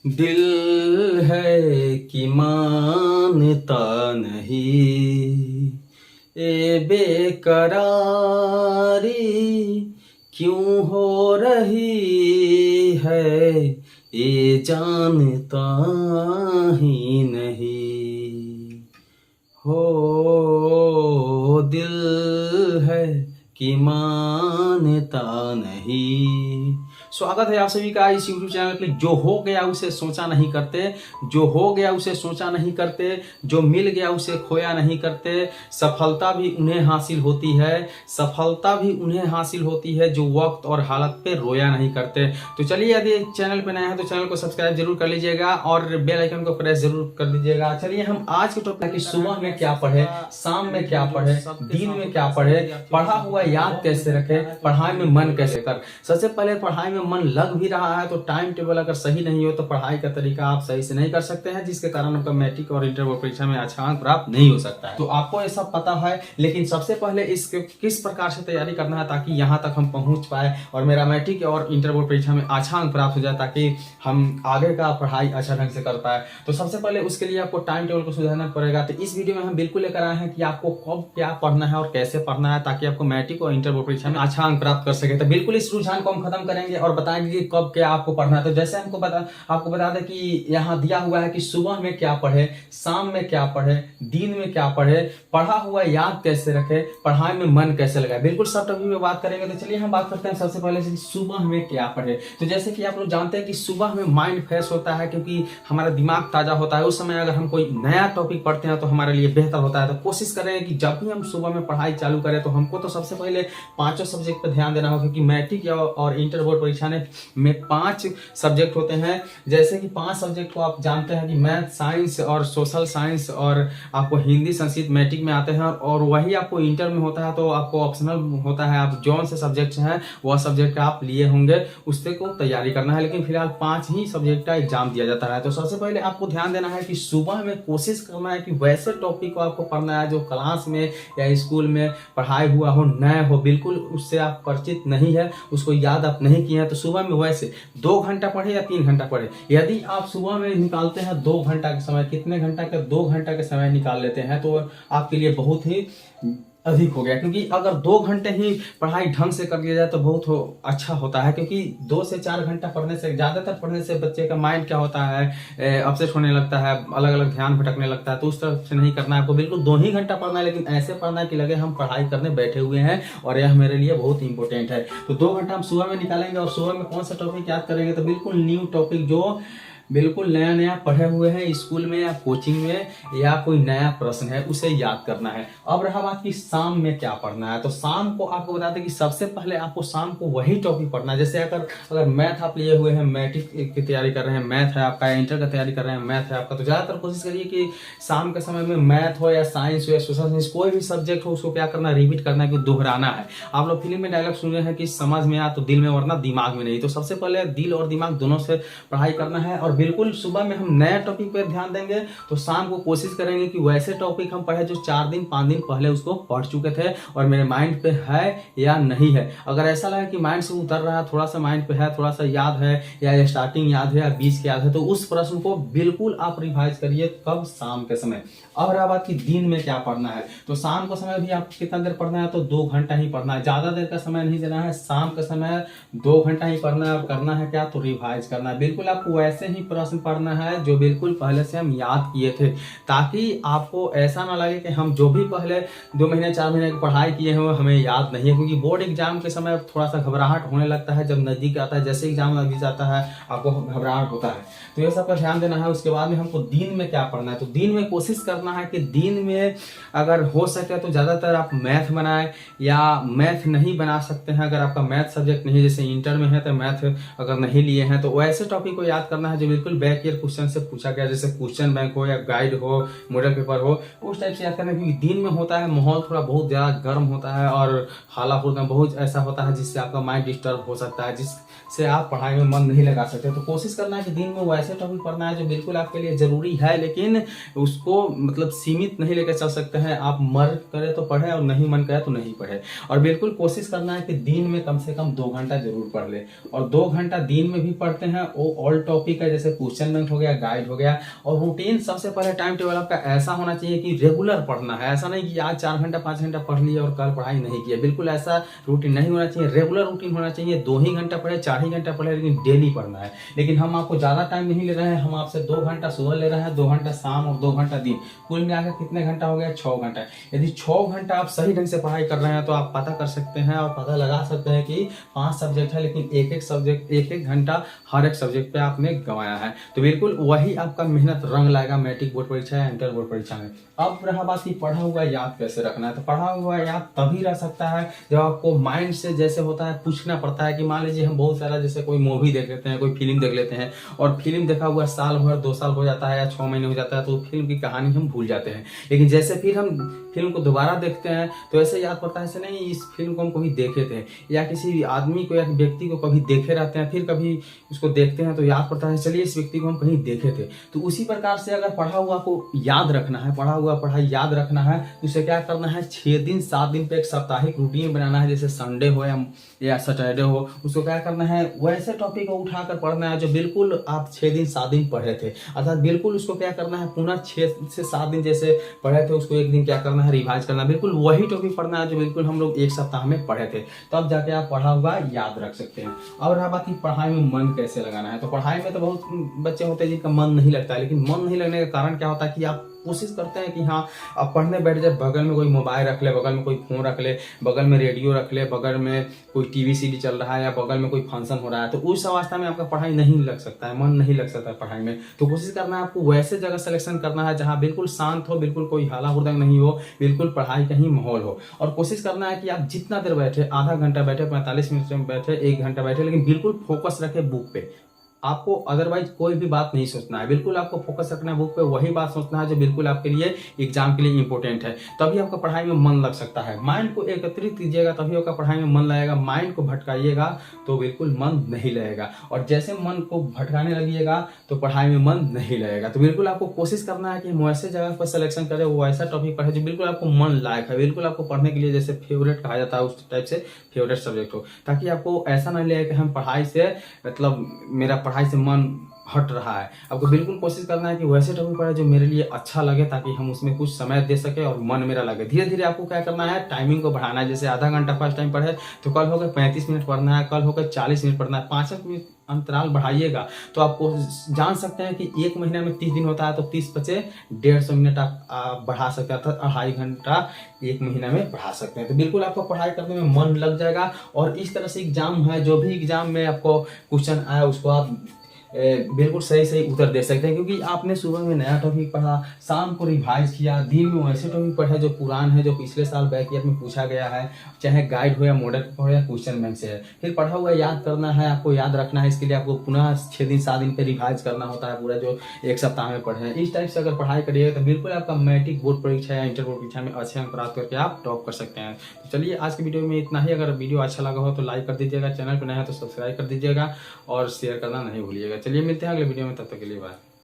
दिल है कि मानता नहीं, ए बेकरारी क्यों हो रही है, ये जानता ही नहीं। हो दिल है कि मानता नहीं। स्वागत है आप सभी का इस YouTube चैनल पे। जो हो गया उसे सोचा नहीं करते, जो हो गया उसे सोचा नहीं करते, जो मिल गया उसे खोया नहीं करते। सफलता भी उन्हें हासिल होती है, सफलता भी उन्हें हासिल होती है जो वक्त और हालत पे रोया नहीं करते। तो चलिए, यदि चैनल पे नया है तो चैनल को सब्सक्राइब जरूर कर लीजिएगा और बेल आइकन को प्रेस जरूर कर दीजिएगा। चलिए, हम आज के टॉपिक कि सुबह में क्या पढ़े, शाम में क्या पढ़े, दिन में क्या पढ़े, पढ़ा हुआ याद कैसे रखे, पढ़ाई में मन कैसे कर। सबसे पहले पढ़ाई में मन लग भी रहा है तो टाइम टेबल अगर सही नहीं हो तो पढ़ाई का तरीका आप सही से नहीं कर सकते हैं, जिसके कारण आपका मैट्रिक और इंटर बोर्ड परीक्षा में अच्छा अंक प्राप्त नहीं हो सकता है। तो आपको ये सब पता है, लेकिन सबसे पहले इसके किस प्रकार से तैयारी करना है ताकि यहाँ तक हम पहुंच पाए और मेरा मैट्रिक और इंटर बोर्ड परीक्षा में अच्छा अंक प्राप्त हो जाए, ताकि हम आगे का पढ़ाई अच्छा ढंग से कर पाए। तो सबसे पहले उसके लिए आपको टाइम टेबल को सुधारना पड़ेगा। तो इस वीडियो में हम बिल्कुल लेकर आए हैं कि आपको कब क्या पढ़ना है और कैसे पढ़ना है ताकि आपको मैट्रिक और इंटर बोर्ड परीक्षा में अच्छा अंक प्राप्त कर सके। तो बिल्कुल इस रुझान को हम खत्म करेंगे और बताएंगे कि कब क्या आपको पढ़ना है। तो जैसे आपको बता दें कि यहाँ दिया हुआ है कि सुबह में क्या पढ़े, शाम में क्या पढ़े, दिन में क्या पढ़े, पढ़ा हुआ याद कैसे रखे, पढ़ाई में मन कैसे लगाए। बिल्कुल सब टॉपिक में बात करेंगे। तो चलिए हम बात करते हैं सबसे पहले से सुबह में क्या पढ़े। तो जैसे कि आप लोग जानते हैं कि सुबह में माइंड फ्रेश होता है, क्योंकि हमारा दिमाग ताजा होता है। उस समय अगर हम कोई नया टॉपिक पढ़ते हैं तो हमारे लिए बेहतर होता है। तो कोशिश करें कि जब भी हम सुबह में पढ़ाई चालू करें तो हमको तो सबसे पहले पांचों सब्जेक्ट पर ध्यान देना होगा, क्योंकि मैट्रिक और इंटर बोर्ड परीक्षा में 5 सब्जेक्ट होते हैं। जैसे कि 5 सब्जेक्ट को आप जानते हैं कि मैथ, साइंस और सोशल साइंस और आपको हिंदी, संस्कृत मैट्रिक में आते हैं और वही आपको इंटर में होता है। तो आपको ऑप्शनल होता है, आप जौन से सब्जेक्ट हैं वह सब्जेक्ट आप लिए होंगे उससे को तैयारी करना है। लेकिन फिलहाल 5 ही सब्जेक्ट का एग्जाम दिया जाता है। तो सबसे पहले आपको ध्यान देना है कि सुबह में कोशिश करना है कि वैसे टॉपिक को आपको पढ़ना है जो क्लास में या स्कूल में पढ़ाई हुआ हो, नया हो, बिल्कुल उससे आप परिचित नहीं है, उसको याद आप नहीं किए हैं। तो सुबह में वैसे 2 घंटा पढ़े या 3 घंटा पढ़े। यदि आप सुबह में निकालते हैं 2 घंटा का समय, कितने घंटा का 2 घंटा का समय निकाल लेते हैं तो आपके लिए बहुत ही अधिक हो गया। क्योंकि अगर 2 घंटे ही पढ़ाई ढंग से कर लिया जाए तो बहुत अच्छा होता है। क्योंकि 2 से 4 घंटा पढ़ने से, ज़्यादातर पढ़ने से बच्चे का माइंड क्या होता है, अपसेट होने लगता है, अलग अलग ध्यान भटकने लगता है। तो उस तरफ से नहीं करना है आपको, बिल्कुल 2 ही घंटा पढ़ना है, लेकिन ऐसे पढ़ना है कि लगे हम पढ़ाई करने बैठे हुए हैं और यह मेरे लिए बहुत इंपॉर्टेंट है। तो 2 घंटा हम सुबह में निकालेंगे और सुबह में कौन सा टॉपिक याद करेंगे, तो बिल्कुल न्यू टॉपिक जो बिल्कुल नया नया पढ़े हुए हैं स्कूल में या कोचिंग में, या कोई नया प्रश्न है उसे याद करना है। अब रहा बात कि शाम में क्या पढ़ना है। तो शाम को आपको बता दें कि सबसे पहले आपको शाम को वही टॉपिक पढ़ना है। जैसे अगर मैथ आप लिए हुए हैं, मैट्रिक की तैयारी कर रहे हैं, मैथ है आपका, इंटर का तैयारी कर रहे हैं, मैथ है आपका, तो ज़्यादातर कोशिश करिए कि शाम के समय में मैथ हो या साइंस हो या सोशल साइंस, कोई भी सब्जेक्ट हो उसको क्या करना है, रिपीट करना है, कि दोहराना है। आप लोग फिल्म में डायलॉग सुने हैं कि समझ में आ तो दिल में वरना दिमाग में नहीं। तो सबसे पहले दिल और दिमाग दोनों से पढ़ाई करना है। और बिल्कुल सुबह में हम नए टॉपिक पर ध्यान देंगे, तो शाम को कोशिश करेंगे कि वैसे टॉपिक हम पढ़े जो 4 दिन 5 दिन पहले उसको पढ़ चुके थे और मेरे माइंड पे है या नहीं है। अगर ऐसा लगे कि माइंड से उतर रहा है, थोड़ा सा माइंड पे है, थोड़ा सा याद है, या स्टार्टिंग याद है या बीच के याद है, तो उस प्रश्न को बिल्कुल आप रिवाइज करिए। कब? शाम के समय। अब रहा बात कि दिन में क्या पढ़ना है। तो शाम का समय भी आपको कितना देर पढ़ना है, तो 2 घंटा ही पढ़ना है, ज्यादा देर का समय नहीं देना है। शाम का समय 2 घंटा ही पढ़ना है। और करना है क्या, तो रिवाइज करना है। बिल्कुल आपको वैसे ही प्रश्न पढ़ना है जो बिल्कुल पहले से हम याद किए थे, ताकि आपको ऐसा ना लगे कि हम जो भी पहले 2 महीने 4 महीने की पढ़ाई किए हैं वो हमें याद नहीं है। क्योंकि बोर्ड एग्जाम के समय थोड़ा सा घबराहट होने लगता है जब नजदीक आता है, जैसे एग्जाम नजदीक आता है आपको घबराहट होता है। तो ये सब पर ध्यान देना है। उसके बाद में हमको दिन में क्या पढ़ना है। तो दिन में कोशिश करना है कि दिन में अगर हो सके तो ज़्यादातर आप मैथ बनाएं, या मैथ नहीं बना सकते हैं अगर आपका मैथ सब्जेक्ट नहीं, जैसे इंटर में है तो मैथ अगर नहीं लिए हैं तो वैसे टॉपिक को याद करना है जो बिल्कुल बैक ईयर क्वेश्चन से पूछा गया, जैसे क्वेश्चन बैंक हो या गाइड हो, मॉडल पेपर हो, उस टाइप से याद करना है। क्योंकि दिन में होता है माहौल थोड़ा बहुत ज़्यादा गर्म होता है और हाला होता है, बहुत ऐसा होता है जिससे आपका माइंड डिस्टर्ब हो सकता है, जिससे आप पढ़ाई में मन नहीं लगा सकते। तो कोशिश करना है कि दिन में वैसे टॉपिक पढ़ना है जो बिल्कुल आपके लिए जरूरी है, लेकिन उसको मतलब सीमित नहीं लेकर चल सकते हैं। आप मन करे तो पढ़े और नहीं मन करे तो नहीं पढ़े। और बिल्कुल कोशिश करना है कि दिन में कम से कम 2 घंटा जरूर पढ़ ले। और 2 घंटा दिन में भी पढ़ते हैं वो ऑल टॉपिक है, जैसे जैसे क्वेश्चन बैंक हो गया, गाइड हो गया। और रूटीन सबसे पहले टाइम टेबल आपका ऐसा होना चाहिए कि रेगुलर पढ़ना है। ऐसा नहीं कि आज 4 घंटा 5 घंटा पढ़ लिया और कल पढ़ाई नहीं किया, बिल्कुल ऐसा रूटीन नहीं होना चाहिए। रेगुलर रूटीन होना चाहिए, 2 ही घंटा पढ़े 4 ही घंटा पढ़े, लेकिन डेली पढ़ना है। लेकिन हम आपको ज़्यादा टाइम नहीं ले रहे हैं, हम आपसे 2 घंटा सुबह ले रहे हैं, 2 घंटा शाम और 2 घंटा दिन, कुल मिलाकर कितने घंटा हो गया? 6 घंटा। यदि 6 घंटा आप सही ढंग से पढ़ाई कर रहे हैं तो आप पता कर सकते हैं और पता लगा सकते हैं कि 5 सब्जेक्ट है, लेकिन एक सब्जेक्ट 1 घंटा हर एक सब्जेक्ट पे आपने गंवाया है। तो बिल्कुल वही आपका मेहनत रंग लाएगा मैट्रिक बोर्ड परीक्षा या इंटर बोर्ड परीक्षा में। अब रहा बात कि पढ़ा हुआ याद कैसे रखना है, तो पढ़ा हुआ याद तभी रह सकता है जब आपको माइंड से जैसे होता है पूछना पड़ता है कि मान लीजिए हम बहुत सारा जैसे कोई मूवी देख लेते हैं, कोई फिल्म देख लेते हैं और फिल्म देखा हुआ साल भर 2 साल हो जाता है या 6 महीने हो जाता है, तो फिल्म की कहानी हम भूल जाते हैं। लेकिन जैसे फिर हम फिल्म को दोबारा देखते हैं तो ऐसे याद पड़ता है ऐसे नहीं इस फिल्म को हम कभी देखे थे, या किसी आदमी को या व्यक्ति को कभी देखे रहते हैं, फिर कभी उसको देखते हैं तो याद पड़ता है चलिए इस व्यक्ति को हम कहीं देखे थे। तो उसी प्रकार से अगर पढ़ा हुआ को याद रखना है, पढ़ा हुआ पढ़ाई याद रखना है, तो उसे क्या करना है 6 दिन 7 दिन पे एक साप्ताहिक रूटीन बनाना है। जैसे संडे हो या सैटरडे हो, उसको क्या करना है वैसे टॉपिक को उठाकर पढ़ना है जो बिल्कुल आप 6 दिन 7 दिन पढ़े थे, अर्थात बिल्कुल उसको क्या करना है पुनः 6 से 7 दिन जैसे पढ़े थे उसको एक दिन क्या करना है रिवाइज करना, बिल्कुल वही टॉपिक पढ़ना है जो बिल्कुल हम लोग एक सप्ताह में पढ़े थे, तब जाके आप पढ़ा हुआ याद रख सकते हैं। और रहा बात कि पढ़ाई में मन कैसे लगाना है, तो पढ़ाई में तो बहुत बच्चे होते हैं जिनका मन नहीं लगता है, लेकिन मन नहीं लगने का कारण क्या होता है कि आप कोशिश करते हैं कि हाँ अब पढ़ने बैठ जाए, बगल में कोई मोबाइल रख ले, बगल में कोई फोन रख ले, बगल में रेडियो रख ले, बगल में कोई टीवी सीडी चल रहा है या बगल में कोई फंक्शन हो रहा है, तो उस अवस्था में आपका पढ़ाई नहीं लग सकता है, मन नहीं लग सकता है पढ़ाई में। तो कोशिश करना है आपको वैसे जगह सिलेक्शन करना है जहाँ बिल्कुल शांत हो, बिल्कुल कोई हाला हुड़दंग नहीं हो, बिल्कुल पढ़ाई का ही माहौल हो। और कोशिश करना है कि आप जितना देर बैठे, आधा घंटा बैठे, 45 मिनट में बैठे, 1 घंटा बैठे, लेकिन बिल्कुल फोकस रखे बुक पे। आपको अदरवाइज कोई भी बात नहीं सोचना है, बिल्कुल आपको फोकस रखना है बुक पे, वही बात सोचना है जो बिल्कुल आपके लिए एग्जाम के लिए इंपॉर्टेंट है, तभी आपका पढ़ाई में मन लग सकता है। माइंड को एकत्रित कीजिएगा तभी आपका पढ़ाई में मन लगेगा, माइंड को भटकाइएगा तो बिल्कुल मन नहीं लगेगा, और जैसे मन को भटकाने लगिएगा तो पढ़ाई में मन नहीं लगेगा। तो बिल्कुल आपको कोशिश करना है कि हम वैसे जगह पर सिलेक्शन करें, वो ऐसा टॉपिक पढ़े जो बिल्कुल आपको मन लायक है, बिल्कुल आपको पढ़ने के लिए जैसे फेवरेट कहा जाता है उस टाइप से फेवरेट सब्जेक्ट हो, ताकि आपको ऐसा ना लगे कि हम पढ़ाई से मतलब मेरा पढ़ाई से मन हट रहा है। आपको बिल्कुल कोशिश करना है कि वैसे टॉपिक पढ़े जो मेरे लिए अच्छा लगे, ताकि हम उसमें कुछ समय दे सके और मन मेरा लगे। धीरे धीरे आपको क्या करना है टाइमिंग को बढ़ाना है, जैसे आधा घंटा फर्स्ट टाइम पढ़े तो कल होकर 35 मिनट पढ़ना है, कल होकर 40 मिनट पढ़ना है, 5 मिनट अंतराल बढ़ाइएगा तो आपको जान सकते हैं कि 1 महीने में 30 दिन होता है, तो 30 बचे 150 मिनट आप बढ़ा सकते हैं, अर्थात 2.5 घंटा 1 महीना में बढ़ा सकते हैं। तो बिल्कुल आपको पढ़ाई करने में मन लग जाएगा, और इस तरह से एग्जाम है, जो भी एग्जाम में आपको क्वेश्चन आया उसको आप बिल्कुल सही सही उत्तर दे सकते हैं, क्योंकि आपने सुबह में नया टॉपिक पढ़ा, शाम को रिवाइज किया, दिन में वैसे टॉपिक पढ़े जो पुरान है, जो पिछले साल बैक ईयर में पूछा गया है, चाहे गाइड हो या मॉडल हो या क्वेश्चन बैंक से है। फिर पढ़ा हुआ याद करना है, आपको याद रखना है, इसके लिए आपको पुनः 6 दिन 7 दिन पे रिवाइज करना होता है पूरा जो एक सप्ताह में पढ़े हैं। इस टाइप से अगर पढ़ाई करिएगा तो बिल्कुल आपका मैट्रिक बोर्ड परीक्षा या इंटर बोर्ड परीक्षा में अच्छे अंक प्राप्त करके आप टॉप कर सकते हैं। तो चलिए आज की वीडियो में इतना ही। अगर वीडियो अच्छा लगा हो तो लाइक कर दीजिएगा, चैनल पर नया है तो सब्सक्राइब कर दीजिएगा और शेयर करना नहीं भूलिएगा। चलिए मिलते हैं अगले वीडियो में, तब तक के लिए बाय।